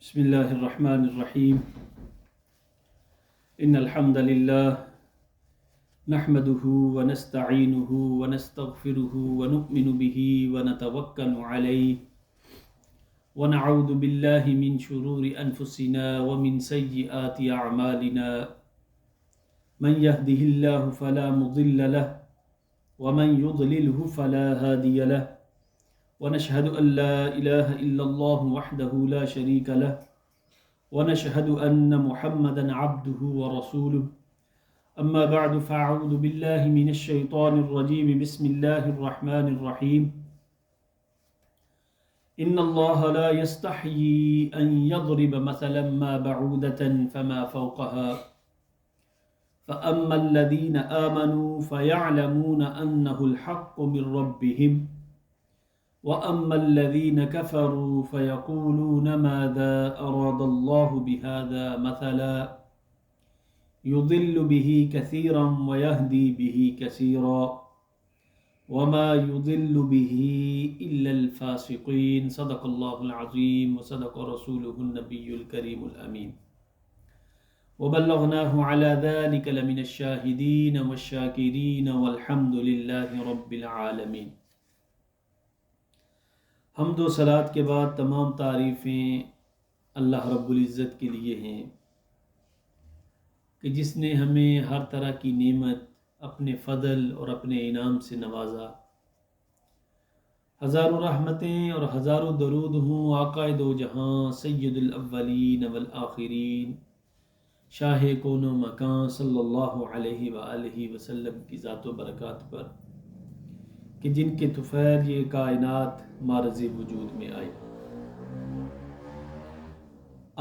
بسم الله الرحمن الرحيم إن الحمد لله نحمده ونستعينه ونستغفره ونؤمن به ونتوكل عليه ونعوذ بالله من شرور أنفسنا ومن سيئات أعمالنا من يهده الله فلا مضل له ومن يضلله فلا هادي له ونشهد أن لا إله إلا الله وحده لا شريك له ونشهد أن محمدا عبده ورسوله أما بعد فأعوذ بالله من الشيطان الرجيم بسم الله الرحمن الرحيم إن الله لا يستحيي أن يضرب مثلا ما بعودة فما فوقها فأما الذين آمنوا فيعلمون أنه الحق من ربهم وأما الذين كفروا فيقولون ماذا أراد الله بهذا مثلا يضل به كثيرا ويهدي به كثيرا وما يضل به إلا الفاسقين صدق الله العظيم وصدق رسوله النبي الكريم الأمين وبلغناه على ذلك لمن الشاهدين والشاكرين والحمد لله رب العالمين۔ حمد و صلات کے بعد تمام تعریفیں اللہ رب العزت کے لیے ہیں کہ جس نے ہمیں ہر طرح کی نعمت اپنے فضل اور اپنے انعام سے نوازا۔ ہزاروں رحمتیں اور ہزاروں درود ہوں آقا دو جہاں سید الاولین والآخرین شاہ کون و مکان صلی اللہ علیہ وآلہ وسلم کی ذات و برکات پر کہ جن کے طفیل یہ کائنات معرض وجود میں آئی۔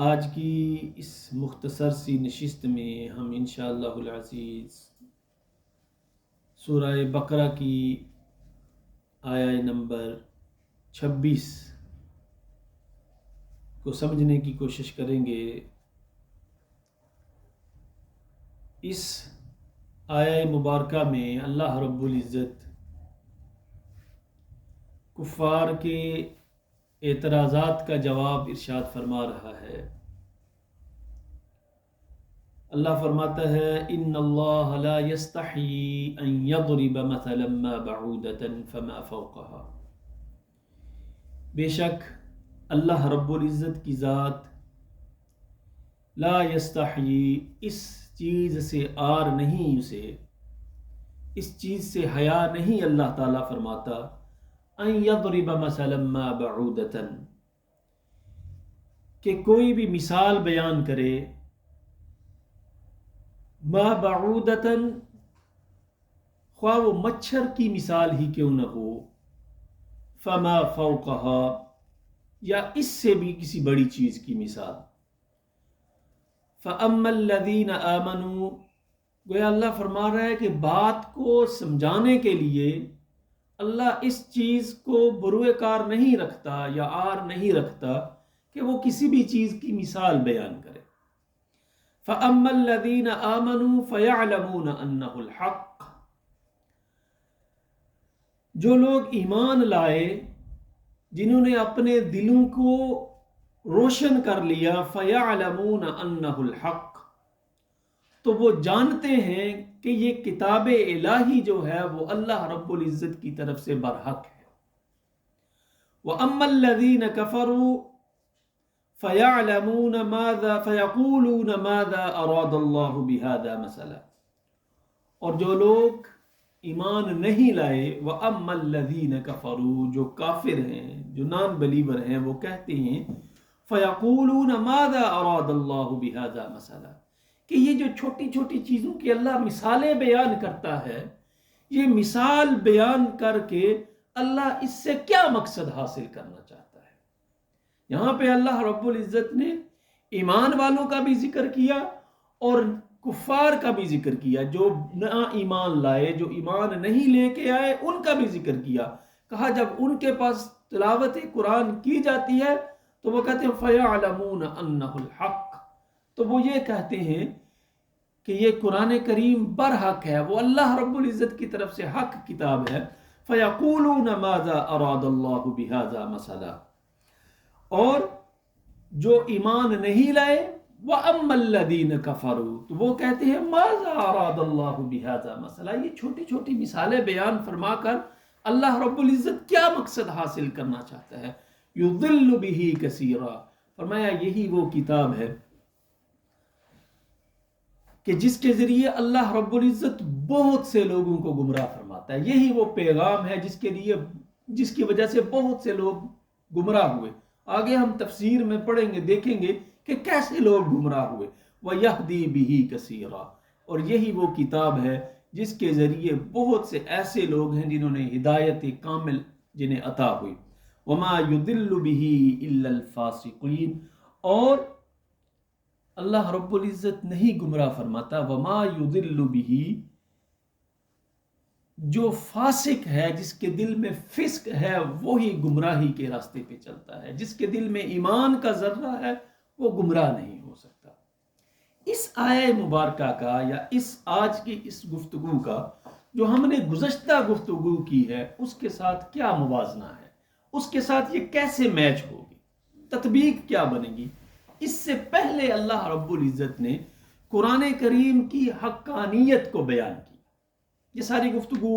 آج کی اس مختصر سی نشست میں ہم انشاءاللہ العزیز سورہ بقرہ کی آیہ نمبر 26 کو سمجھنے کی کوشش کریں گے۔ اس آیہ مبارکہ میں اللہ رب العزت کفار کے اعتراضات کا جواب ارشاد فرما رہا ہے۔ اللہ فرماتا ہے ان اللہ لا یستحی ان یضرب مثلا ما بعودۃ فما فوقها، بے شک اللہ رب العزت کی ذات لا یستحی، اس چیز سے آر نہیں، اسے اس چیز سے حیا نہیں، اللہ تعالیٰ فرماتا ان یضرب مثلا ما بعودۃ، کہ کوئی بھی مثال بیان کرے، ما بعودۃ، خواہ وہ مچھر کی مثال ہی کیوں نہ ہو، فما فوقها، یا اس سے بھی کسی بڑی چیز کی مثال۔ فاما الذین آمنوا، گویا اللہ فرما رہا ہے کہ بات کو سمجھانے کے لیے اللہ اس چیز کو بروئے کار نہیں رکھتا یا آر نہیں رکھتا کہ وہ کسی بھی چیز کی مثال بیان کرے۔ فَأَمَّا الَّذِينَ آمَنُوا فَيَعْلَمُونَ أَنَّهُ الْحَقُّ، جو لوگ ایمان لائے، جنہوں نے اپنے دلوں کو روشن کر لیا، فَيَعْلَمُونَ أَنَّهُ الْحَقُّ، تو وہ جانتے ہیں کہ یہ کتاب الہی جو ہے وہ اللہ رب العزت کی طرف سے برحق ہے۔ وَأَمَّا الَّذِينَ كَفَرُوا فَيَعْلَمُونَ فَيَقُولُونَ مَاذَا أَرَادَ اللَّهُ بِهَذَا مَثَلًا، اور جو لوگ ایمان نہیں لائے، وَأَمَّا الَّذِينَ كَفَرُوا، جو کافر ہیں، جو نان بلیور ہیں، وہ کہتے ہیں فَيَقُولُونَ مَاذَا أَرَادَ اللَّهُ بِهَذَا مَثَلًا، کہ یہ جو چھوٹی چھوٹی چیزوں کی اللہ مثالیں بیان کرتا ہے، یہ مثال بیان کر کے اللہ اس سے کیا مقصد حاصل کرنا چاہتا ہے۔ یہاں پہ اللہ رب العزت نے ایمان والوں کا بھی ذکر کیا اور کفار کا بھی ذکر کیا، جو نہ ایمان لائے، جو ایمان نہیں لے کے آئے، ان کا بھی ذکر کیا۔ کہا جب ان کے پاس تلاوت قرآن کی جاتی ہے تو وہ کہتے ہیں فَيَعْلَمُونَ أَنَّهُ الْحَقُّ، تو وہ یہ کہتے ہیں کہ یہ قرآن کریم برحق ہے، وہ اللہ رب العزت کی طرف سے حق کتاب ہے۔ فَيَقُولُونَ مَاذَا أَرَادَ اللَّهُ بِهَذَا مَثَلًا، اور جو ایمان نہیں لائے، وَأَمَّا الَّذِينَ كَفَرُوا، تو وہ کہتے ہیں مَاذَا أَرَادَ اللَّهُ بِهَذَا مسئلہ، یہ چھوٹی چھوٹی مثالیں بیان فرما کر اللہ رب العزت کیا مقصد حاصل کرنا چاہتا ہے؟ يُضِلُّ بِهِ كَثِيرًا، فرمایا یہی وہ کتاب ہے کہ جس کے ذریعے اللہ رب العزت بہت سے لوگوں کو گمراہ فرماتا ہے، یہی وہ پیغام ہے جس کی وجہ سے بہت سے لوگ گمراہ ہوئے۔ آگے ہم تفسیر میں پڑھیں گے، دیکھیں گے کہ کیسے لوگ گمراہ ہوئے۔ وَيَهْدِي بِهِ كَثِيرًا، اور یہی وہ کتاب ہے جس کے ذریعے بہت سے ایسے لوگ ہیں جنہوں نے ہدایت کامل جنہیں عطا ہوئی۔ وَمَا يُضِلُّ بِهِ إِلَّا الْفَاسِقِينَ، اور اللہ رب العزت نہیں گمراہ فرماتا وما یضل بہ، جو فاسق ہے، جس کے دل میں فسق ہے، وہی گمراہی کے راستے پہ چلتا ہے، جس کے دل میں ایمان کا ذرہ ہے وہ گمراہ نہیں ہو سکتا۔ اس آیہ مبارکہ کا یا اس آج کی اس گفتگو کا جو ہم نے گزشتہ گفتگو کی ہے اس کے ساتھ کیا موازنہ ہے، اس کے ساتھ یہ کیسے میچ ہوگی، تطبیق کیا بنے گی؟ اس سے پہلے اللہ رب العزت نے قرآن کریم کی حقانیت کو بیان کی۔ یہ ساری گفتگو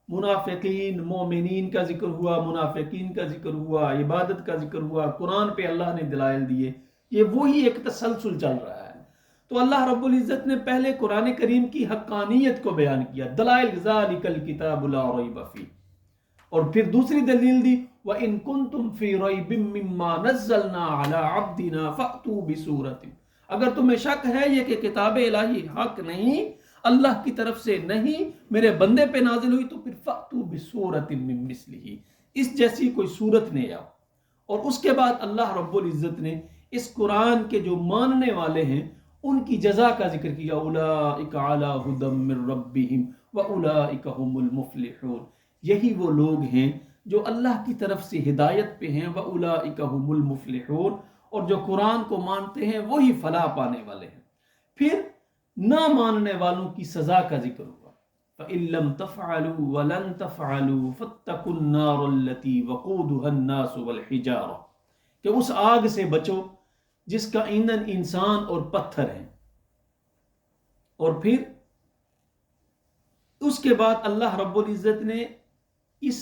منافقین مومنین کا ذکر ہوا، منافقین کا ذکر ہوا، عبادت کا ذکر ہوا، قرآن پہ اللہ نے دلائل دیے، یہ وہی ایک تسلسل چل رہا ہے۔ تو اللہ رب العزت نے پہلے قرآن کریم کی حقانیت کو بیان کیا، دلائل ذالک الکتاب لا ریب فیہ، اور پھر دوسری دلیل دی وَإِن كُنتُمْ فِي رَيْبٍ مِّمَّا نَزَّلْنَا عَلَىٰ عَبْدِنَا فَأْتُوا بِسُورَةٍ، اگر تمہیں شک ہے یہ کہ کتاب الہی حق نہیں، اللہ کی طرف سے نہیں، میرے بندے پہ نازل ہوئی، تو پھر فَأْتُوا بِسُورَةٍ مِّن مِّثْلِهِ، اس جیسی کوئی صورت لے آؤ۔ اور اس کے بعد اللہ رب العزت نے اس قرآن کے جو ماننے والے ہیں ان کی جزا کا ذکر کیا، اولئک علی ھدی من ربہم واولئک ھم المفلحون، یہی وہ لوگ ہیں جو اللہ کی طرف سے ہدایت پہ ہیں، واولئک ھم المفلحون، اور جو قرآن کو مانتے ہیں وہی فلاح پانے والے ہیں۔ پھر نہ ماننے والوں کی سزا کا ذکر ہوا، فَإِن لَّمْ تَفْعَلُوا وَلَن تَفْعَلُوا فَاتَّقُوا النَّارَ الَّتِي وَقُودُهَا النَّاسُ وَالْحِجَارَةُ، کہ اس آگ سے بچو جس کا ایندھن انسان اور پتھر ہیں۔ اور پھر اس کے بعد اللہ رب العزت نے اس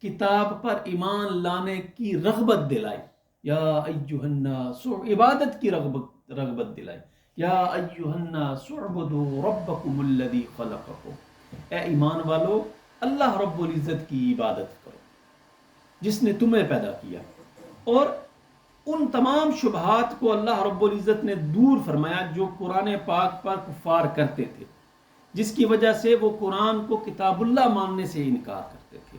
کتاب پر ایمان لانے کی رغبت دلائی، یا ایھا الناس، عبادت کی رغبت دلائی، یا ایھا الناس اعبدوا ربکم الذی خلقکم، اے ایمان والو اللہ رب العزت کی عبادت کرو جس نے تمہیں پیدا کیا۔ اور ان تمام شبہات کو اللہ رب العزت نے دور فرمایا جو قرآن پاک پر کفار کرتے تھے، جس کی وجہ سے وہ قرآن کو کتاب اللہ ماننے سے انکار کرتے تھے۔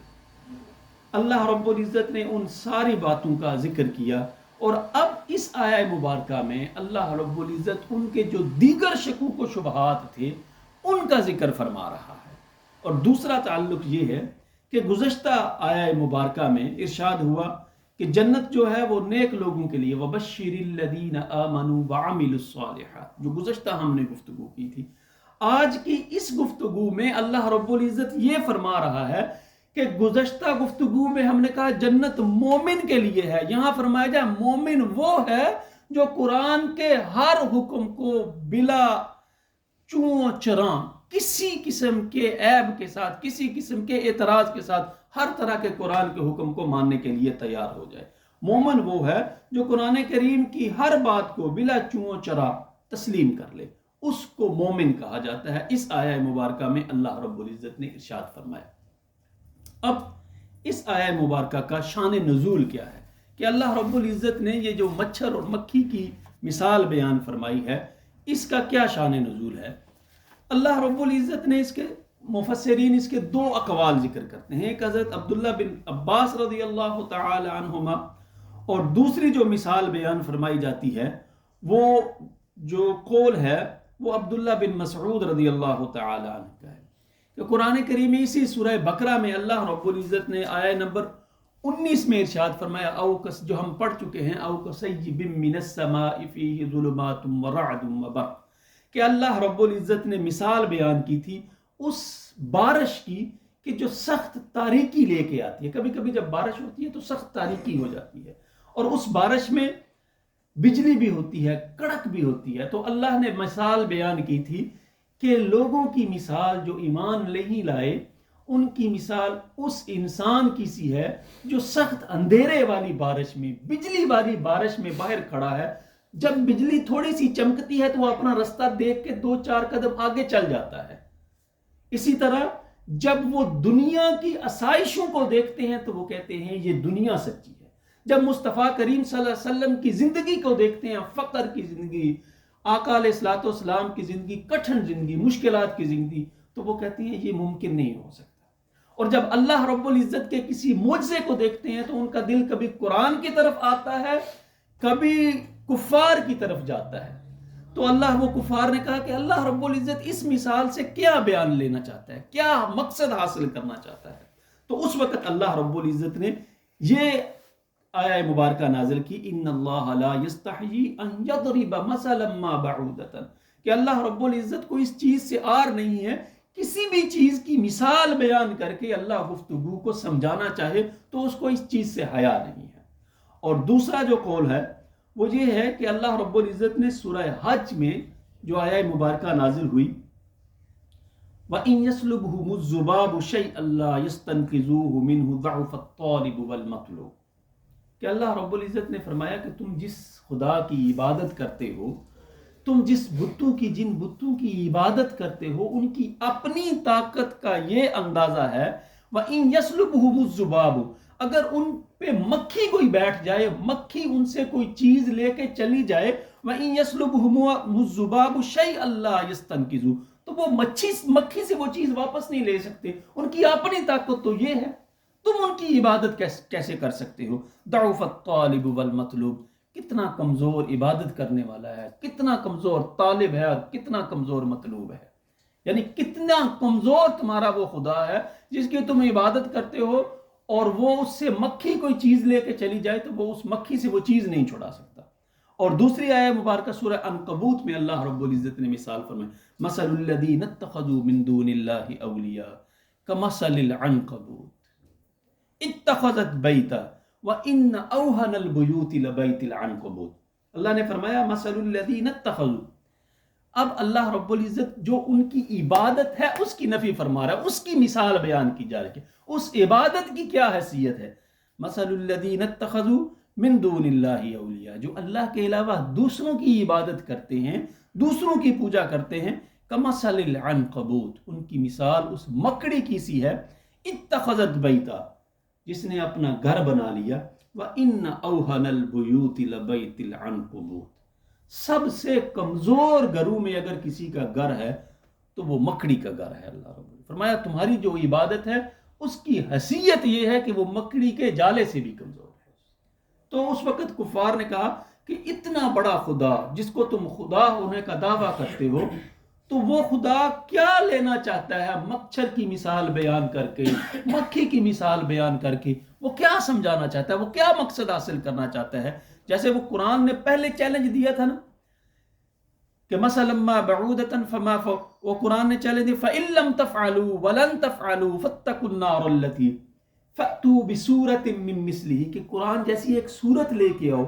اللہ رب العزت نے ان ساری باتوں کا ذکر کیا، اور اب اس آیہ مبارکہ میں اللہ رب العزت ان کے جو دیگر شکوک و شبہات تھے ان کا ذکر فرما رہا ہے۔ اور دوسرا تعلق یہ ہے کہ گزشتہ آیہ مبارکہ میں ارشاد ہوا کہ جنت جو ہے وہ نیک لوگوں کے لیے، وَبَشِّرِ الَّذِينَ آمَنُوا وَعَمِلُوا الصَّالِحَاتِ، جو گزشتہ ہم نے گفتگو کی تھی۔ آج کی اس گفتگو میں اللہ رب العزت یہ فرما رہا ہے کہ گزشتہ گفتگو میں ہم نے کہا جنت مومن کے لیے ہے، یہاں فرمایا جائے مومن وہ ہے جو قرآن کے ہر حکم کو بلا چوں چراں، کسی قسم کے عیب کے ساتھ، کسی قسم کے اعتراض کے ساتھ، ہر طرح کے قرآن کے حکم کو ماننے کے لیے تیار ہو جائے۔ مومن وہ ہے جو قرآن کریم کی ہر بات کو بلا چوں چرا تسلیم کر لے، اس کو مومن کہا جاتا ہے۔ اس آیہ مبارکہ میں اللہ رب العزت نے ارشاد فرمایا۔ اب اس آیہ مبارکہ کا شان نزول کیا ہے کہ اللہ رب العزت نے یہ جو مچھر اور مکھی کی مثال بیان فرمائی ہے، اس کا کیا شان نزول ہے؟ اللہ رب العزت نے اس کے مفسرین اس کے دو اقوال ذکر کرتے ہیں، ایک حضرت عبداللہ بن عباس رضی اللہ تعالی عنہما، اور دوسری جو مثال بیان فرمائی جاتی ہے وہ جو قول ہے وہ عبداللہ بن مسعود رضی اللہ تعالی عنہ کا ہے کہ قرآن کریم اسی سورہ بقرہ میں اللہ رب العزت نے آیہ نمبر 19 میں ارشاد فرمایا، جو ہم پڑھ چکے ہیں، او کصیب من السماء فیہ ظلمات ورعد وبرق، کہ اللہ رب العزت نے مثال بیان کی تھی اس بارش کی کہ جو سخت تاریکی لے کے آتی ہے۔ کبھی کبھی جب بارش ہوتی ہے تو سخت تاریکی ہو جاتی ہے، اور اس بارش میں بجلی بھی ہوتی ہے، کڑک بھی ہوتی ہے. تو اللہ نے مثال بیان کی تھی کہ لوگوں کی مثال جو ایمان نہیں لائے ان کی مثال اس انسان کی سی ہے جو سخت اندھیرے والی بارش میں، بجلی والی بارش میں باہر کھڑا ہے. جب بجلی تھوڑی سی چمکتی ہے تو وہ اپنا رستہ دیکھ کے 2-4 قدم آگے چل جاتا ہے. اسی طرح جب وہ دنیا کی آسائشوں کو دیکھتے ہیں تو وہ کہتے ہیں یہ دنیا سچی ہے. جب مصطفیٰ کریم صلی اللہ علیہ وسلم کی زندگی کو دیکھتے ہیں، فقر کی زندگی، آقا علیہ الصلوۃ والسلام کی زندگی، کٹھن زندگی، مشکلات کی زندگی، تو وہ کہتے ہیں یہ ممکن نہیں ہو سکتا. اور جب اللہ رب العزت کے کسی معجزے کو دیکھتے ہیں تو ان کا دل کبھی قرآن کی طرف آتا ہے، کبھی کفار کی طرف جاتا ہے. تو اللہ، وہ کفار نے کہا کہ اللہ رب العزت اس مثال سے کیا بیان لینا چاہتا ہے، کیا مقصد حاصل کرنا چاہتا ہے. تو اس وقت اللہ رب العزت نے یہ آیہ مبارکہ نازل کی، ان اللہ لا یستحیی ان یضرب مثلا ما بعودۃ، کہ اللہ رب العزت کو اس چیز سے عار نہیں ہے کسی بھی چیز کی مثال بیان کر کے اللہ گفتگو کو سمجھانا چاہے تو اس کو اس چیز سے حیا نہیں ہے. اور دوسرا جو قول ہے وہ یہ ہے کہ اللہ رب العزت نے سورہ حج میں جو آیہ مبارکہ نازل ہوئی، وَإِن يَسْلُبْهُمُ الذُّبَابُ شَيْئًا لَّا يَسْتَنقِذُوهُ مِنْهُ ضَعُفَ الطَّالِبُ وَالْمَطْلُوبُ، کہ اللہ رب العزت نے فرمایا کہ تم جس خدا کی عبادت کرتے ہو، تم جس جن بتوں کی عبادت کرتے ہو، ان کی اپنی طاقت کا یہ اندازہ ہے. وَإِن يَسْلُبْهُمُ الذُّبَابُ، اگر ان پہ مکھی کوئی بیٹھ جائے، مکھی ان سے کوئی چیز لے کے چلی جائے، وَإِن يَسْلُبْهُمُ الذُّبَابُ شَيْئًا لَّا يَسْتَنقِذُوهُ، تو وہ مکھی سے وہ چیز واپس نہیں لے سکتے. ان کی اپنی طاقت تو یہ ہے، تم ان کی عبادت کیسے کر سکتے ہو. ضعف الطالب والمطلوب، کتنا کمزور عبادت کرنے والا ہے، کتنا کمزور طالب ہے اور کتنا کمزور مطلوب ہے. یعنی کتنا کمزور تمہارا وہ خدا ہے جس کی تم عبادت کرتے ہو، اور وہ اس سے مکھی کوئی چیز لے کے چلی جائے تو وہ اس مکھی سے وہ چیز نہیں چھڑا سکتا. اور دوسری آیہ مبارکہ سورہ عنکبوت میں اللہ رب العزت نے مثال فرمائی، مثل الذین اتخذوا من دون اللہ اولیاء کمثل العنکبوت اتخذت بیتا وَإِنَّ أَوْهَنَ الْبُيُوتِ لَبَيْتِ الْعَنْكَبُوتِ. اللہ نے فرمایا مثل الذین اتخذوا، اب اللہ رب العزت جو ان کی عبادت ہے اس کی نفی فرما رہا ہے، اس کی مثال بیان کی جا رہی ہے، اس عبادت کی کیا حیثیت ہے. مثل الذین اتخذوا من دون اللہ اولیاء، جو اللہ کے علاوہ دوسروں کی عبادت کرتے ہیں، دوسروں کی پوجا کرتے ہیں، کمثل العنکبوت، ان کی مثال اس مکڑی کی سی ہے، اتخذت بیتا، جس نے اپنا گھر بنا لیا، وَإِنَّ أَوْهَنَ الْبُيُوتِ لَبَيْتِ الْعَنْكَبُوتِ، سب سے کمزور گھروں میں اگر کسی کا گھر ہے تو وہ مکڑی کا گھر ہے. اللہ رب نے فرمایا تمہاری جو عبادت ہے اس کی حیثیت یہ ہے کہ وہ مکڑی کے جالے سے بھی کمزور ہے. تو اس وقت کفار نے کہا کہ اتنا بڑا خدا جس کو تم خدا ہونے کا دعویٰ کرتے ہو، تو وہ خدا کیا لینا چاہتا ہے مچھر کی مثال بیان کر کے، مکھی کی مثال بیان کر کے، وہ کیا سمجھانا چاہتا ہے، وہ کیا مقصد حاصل کرنا چاہتا ہے. جیسے وہ قرآن نے پہلے چیلنج دیا تھا نا کہ مثلا ما بعودة فما فوق، وہ قرآن نے چیلنج دیا فَإِن لَمْ تَفْعَلُوا وَلَن تَفْعَلُوا فَاتَّقُوا النَّارَ الَّتِي فَأْتُوا بِسُورَةٍ مِّن مِّثْلِهِ، کہ قرآن جیسی ایک صورت لے کے آؤ.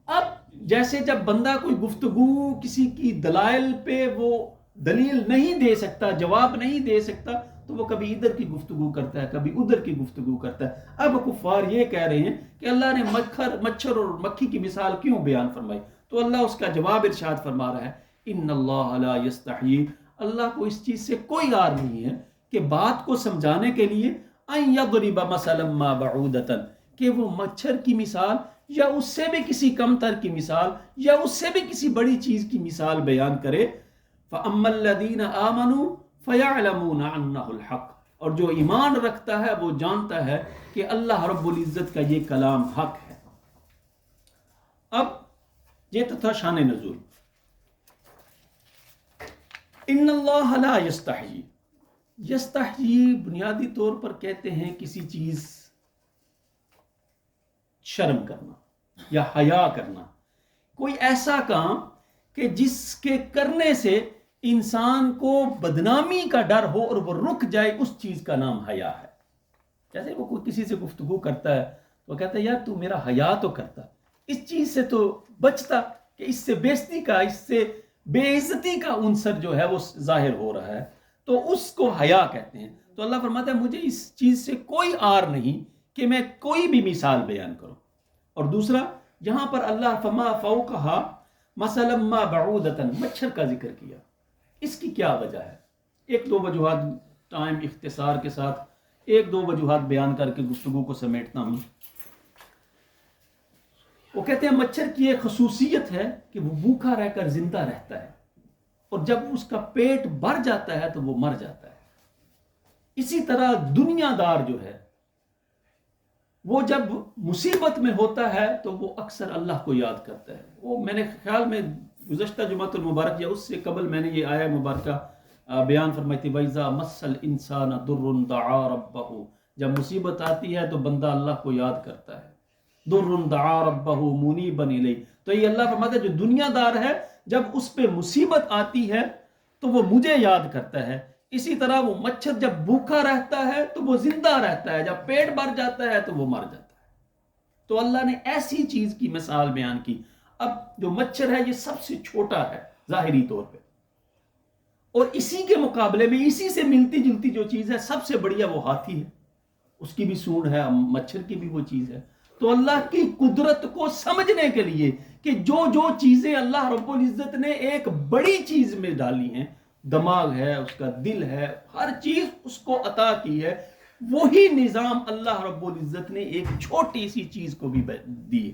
اب جیسے جب بندہ کوئی گفتگو کسی کی دلائل پہ وہ دلیل نہیں دے سکتا، جواب نہیں دے سکتا، تو وہ کبھی ادھر کی گفتگو کرتا ہے، کبھی ادھر کی گفتگو کرتا ہے. اب کفار یہ کہہ رہے ہیں کہ اللہ نے مچھر اور مکھی کی مثال کیوں بیان فرمائی، تو اللہ اس کا جواب ارشاد فرما رہا ہے، ان اللہ لا یستحیی، اللہ کو اس چیز سے کوئی عار نہیں ہے کہ بات کو سمجھانے کے لیے ان یضرب مثلا ما بعودۃ، کہ وہ مچھر کی مثال یا اس سے بھی کسی کم تر کی مثال یا اس سے بھی کسی بڑی چیز کی مثال بیان کرے. فَأَمَّا الَّذِينَ آمَنُوا فَيَعْلَمُونَ أَنَّهُ الْحَقُّ، اور جو ایمان رکھتا ہے وہ جانتا ہے کہ اللہ رب العزت کا یہ کلام حق ہے. اب یہ تو تھا شان نزول. ان اللہ لا یستحیی، یستحیی بنیادی طور پر کہتے ہیں کسی چیز شرم کرنا یا حیا کرنا، کوئی ایسا کام کہ جس کے کرنے سے انسان کو بدنامی کا ڈر ہو اور وہ رک جائے، اس چیز کا نام حیا ہے. جیسے وہ کوئی کسی سے گفتگو کرتا ہے وہ کہتا ہے یار تو میرا حیا تو کرتا، اس چیز سے تو بچتا کہ اس سے بےزتی کا، اس سے بے عزتی کا عنصر جو ہے وہ ظاہر ہو رہا ہے، تو اس کو حیا کہتے ہیں۔ تو اللہ فرماتا ہے مجھے اس چیز سے کوئی آر نہیں کہ میں کوئی بھی مثال بیان کروں۔ اور دوسرا یہاں پر اللہ فما فوقہا مثلا ما بعودتا، مچھر کا ذکر کیا، اس کی کیا وجہ ہے؟ ایک دو وجوہات، ٹائم اختصار کے ساتھ ایک دو وجوہات بیان کر کے گفتگو کو سمیٹتا ہوں۔ وہ کہتے ہیں مچھر کی ایک خصوصیت ہے کہ وہ بھوکا رہ کر زندہ رہتا ہے، اور جب اس کا پیٹ بھر جاتا ہے تو وہ مر جاتا ہے۔ اسی طرح دنیا دار جو ہے وہ جب مصیبت میں ہوتا ہے تو وہ اکثر اللہ کو یاد کرتا ہے۔ وہ میں نے خیال میں گزشتہ جمعۃ المبارک یا اس سے قبل میں نے یہ آیہ مبارکہ بیان فرمائی تھی، وَإِذَا مَسَّ الْإِنسَانَ ضُرٌّ دَعَا رَبَّهُ، جب مصیبت آتی ہے تو بندہ اللہ کو یاد کرتا ہے۔ ضُرٌّ دَعَا رَبَّهُ مُنِيبًا إِلَيْهِ، تو یہ اللہ فرماتا ہے جو دنیا دار ہے جب اس پہ مصیبت آتی ہے تو وہ مجھے یاد کرتا ہے۔ اسی طرح وہ مچھر جب بھوکا رہتا ہے تو وہ زندہ رہتا ہے، جب پیٹ بھر جاتا ہے تو وہ مر جاتا ہے۔ تو اللہ نے ایسی چیز کی مثال بیان کی۔ اب جو مچھر ہے یہ سب سے چھوٹا ہے ظاہری طور پہ، اور اسی کے مقابلے میں اسی سے ملتی جلتی جو چیز ہے سب سے بڑھیا وہ ہاتھی ہے، اس کی بھی سونڈ ہے، مچھر کی بھی وہ چیز ہے۔ تو اللہ کی قدرت کو سمجھنے کے لیے کہ جو جو چیزیں اللہ رب العزت نے ایک بڑی چیز میں ڈالی ہیں، دماغ ہے، اس کا دل ہے، ہر چیز اس کو عطا کی ہے، وہی نظام اللہ رب العزت نے ایک چھوٹی سی چیز کو بھی دی ہے۔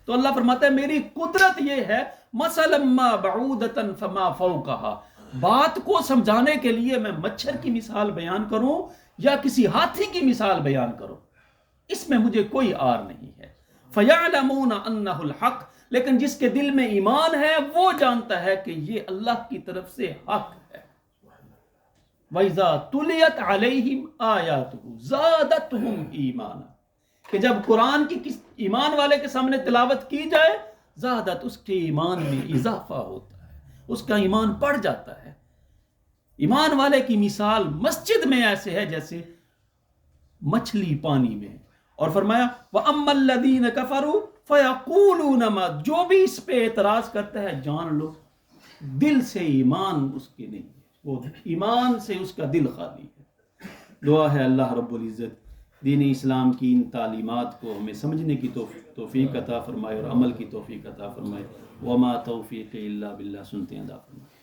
تو اللہ فرماتا ہے میری قدرت یہ ہے، مثلا ما بعودتا فما فوقہا، بات کو سمجھانے کے لیے میں مچھر کی مثال بیان کروں یا کسی ہاتھی کی مثال بیان کروں، اس میں مجھے کوئی آر نہیں ہے۔ فَيَعْلَمُونَ أَنَّهُ الْحَقِّ، لیکن جس کے دل میں ایمان ہے وہ جانتا ہے کہ یہ اللہ کی طرف سے حق ہے۔ وَإِذَا تُلِيَتْ عَلَيْهِمْ آيَاتُهُ زَادَتْهُمْ إِيمَانًا، کہ جب قرآن کی ایمان والے کے سامنے تلاوت کی جائے، زادت، اس کے ایمان میں اضافہ ہوتا ہے، اس کا ایمان بڑھ جاتا ہے۔ ایمان والے کی مثال مسجد میں ایسے ہے جیسے مچھلی پانی میں۔ اور فرمایا وَأَمَّا الَّذِينَ كَفَرُوا فَيَقُولُونَ مَا، جو بھی اس پہ اعتراض کرتا ہے جان لو دل سے ایمان اس کے نہیں ہے، وہ ایمان سے اس کا دل خالی ہے۔ دعا ہے اللہ رب العزت دین اسلام کی ان تعلیمات کو ہمیں سمجھنے کی توفیق عطا فرمائے اور عمل کی توفیق عطا فرمائے۔ وما توفیق الا باللہ، سنتے ہیں ادا فرمائے۔